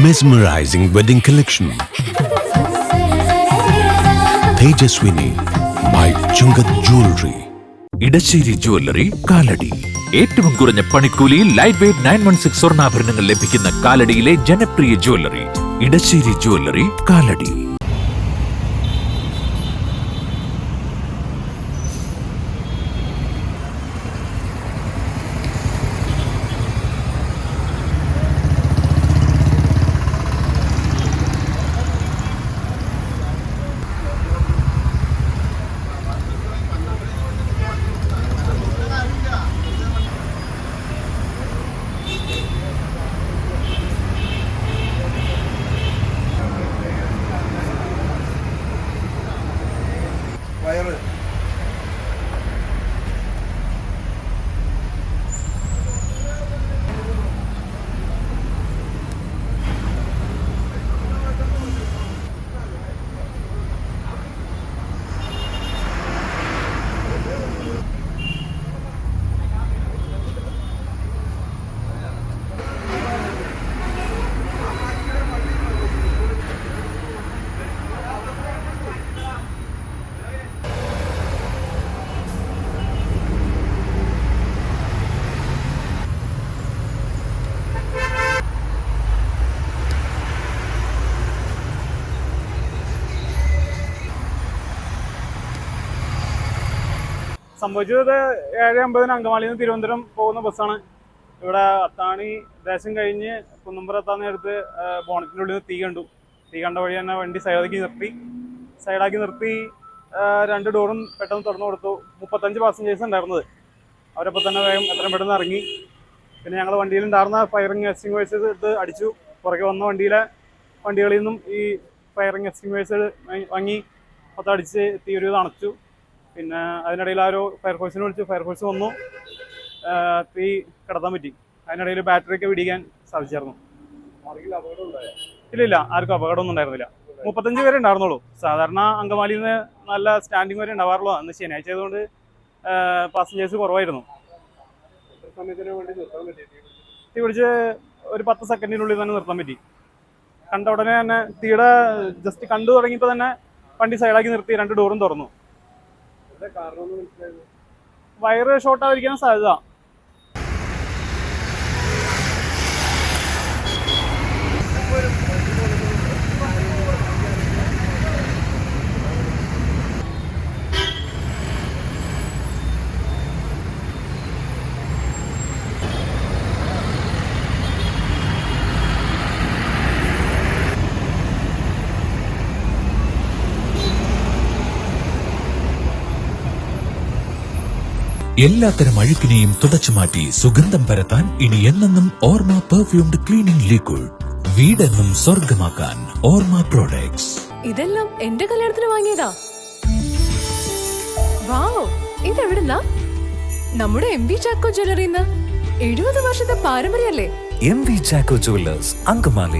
Mesmerizing wedding collection. Tejaswini by Chungat Jewelry. Edassery jewellery Kalady. ഏറ്റവും കുറഞ്ഞ പണിക്കൂലിയിൽ ലൈറ്റ് വെയ്റ്റ് 916 സ്വർണ്ണാഭരണങ്ങൾ ലഭിക്കുന്ന കാലടിയിലെ ജനപ്രിയ ജ്വല്ലറി ഇടശ്ശേരി ജ്വല്ലറി കാലടി. സംഭവിച്ചത് 7:50 അങ്കമാലിയിൽ നിന്ന് തിരുവനന്തപുരം പോകുന്ന ബസ്സാണ്. ഇവിടെ അത്താണി ദേശം കഴിഞ്ഞ് കുന്നുമ്പുറ എത്താൻ നേരത്ത് ബോണറ്റിൻ്റെ ഉള്ളിൽ നിന്ന് തീ കണ്ട വഴി തന്നെ വണ്ടി സൈഡാക്കി നിർത്തി 2 ഡോറും പെട്ടെന്ന് തുറന്നു കൊടുത്തു. 35 പാസഞ്ചേഴ്സ് ഉണ്ടായിരുന്നത്. അവരപ്പോൾ തന്നെ വേഗം എത്രയും പെട്ടെന്ന് ഇറങ്ങി. പിന്നെ ഞങ്ങൾ വണ്ടിയിൽ ഉണ്ടായിരുന്ന ഫയറിംഗ് എക്സ്റ്റിംഗ്വിഷേഴ്സ് എടുത്ത് അടിച്ചു. പുറകെ വന്ന വണ്ടികളിൽ നിന്നും ഈ ഫയറിംഗ് എക്സ്റ്റിംഗ്വിഷേഴ്സ് വാങ്ങി മൊത്തം അടിച്ച് തീ ഒരു അണച്ചു. പിന്നെ അതിനിടയിൽ ആരോ ഫയർഫോഴ്സിനെ വിളിച്ചു. ഫയർഫോഴ്സ് വന്നു, തീ കിടത്താൻ പറ്റി. അതിനിടയിൽ ബാറ്ററിയൊക്കെ പിടിക്കാൻ സാധിച്ചായിരുന്നു. ഇല്ല, ആർക്കും അപകടമൊന്നും ഉണ്ടായിരുന്നില്ല. 35 പേരെ ഉണ്ടായിരുന്നുള്ളൂ. സാധാരണ അങ്കമാലിയിൽ നിന്ന് നല്ല സ്റ്റാൻഡിങ് വരെ ഉണ്ടാവാറുള്ളൂ. അന്ന് ശനിയാഴ്ച ആയതുകൊണ്ട് പാസഞ്ചേഴ്സ് കുറവായിരുന്നു. തീ പിടിച്ച് ഒരു 10 സെക്കൻഡിനുള്ളിൽ തന്നെ നിർത്താൻ പറ്റി. കണ്ട ഉടനെ തന്നെ തീയുടെ ജസ്റ്റ് കണ്ടു തുടങ്ങിയപ്പോൾ തന്നെ വണ്ടി സൈഡാക്കി നിർത്തി 2 ഡോറും തുറന്നു. വയറ് ഷോർട്ടായിരിക്കാൻ സാധ്യത. എല്ലാത്തരം അഴുക്കിനെയും തുടച്ചു മാറ്റി സുഗന്ധം പരത്താൻ ഇനി എന്നെന്നും ഓർമ്മ പെർഫ്യൂംഡ് ക്ലീനിംഗ് ലിക്വിഡ്. വീടെന്നും സ്വർഗമാക്കാൻ ഓർമ്മ പ്രോഡക്ട്സ്. ഇതെല്ലാം എന്റെ കല്യാണത്തിന് വാങ്ങിയതാ. വാവ്, ഇതെവിടുന്നാ? നമ്മുടെ MV ചാക്കോ ജ്വല്ലറിന്ന്. 70 വർഷത്തെ പാരമ്പര്യല്ലേ. MV Chacko jewellers, Angamaly.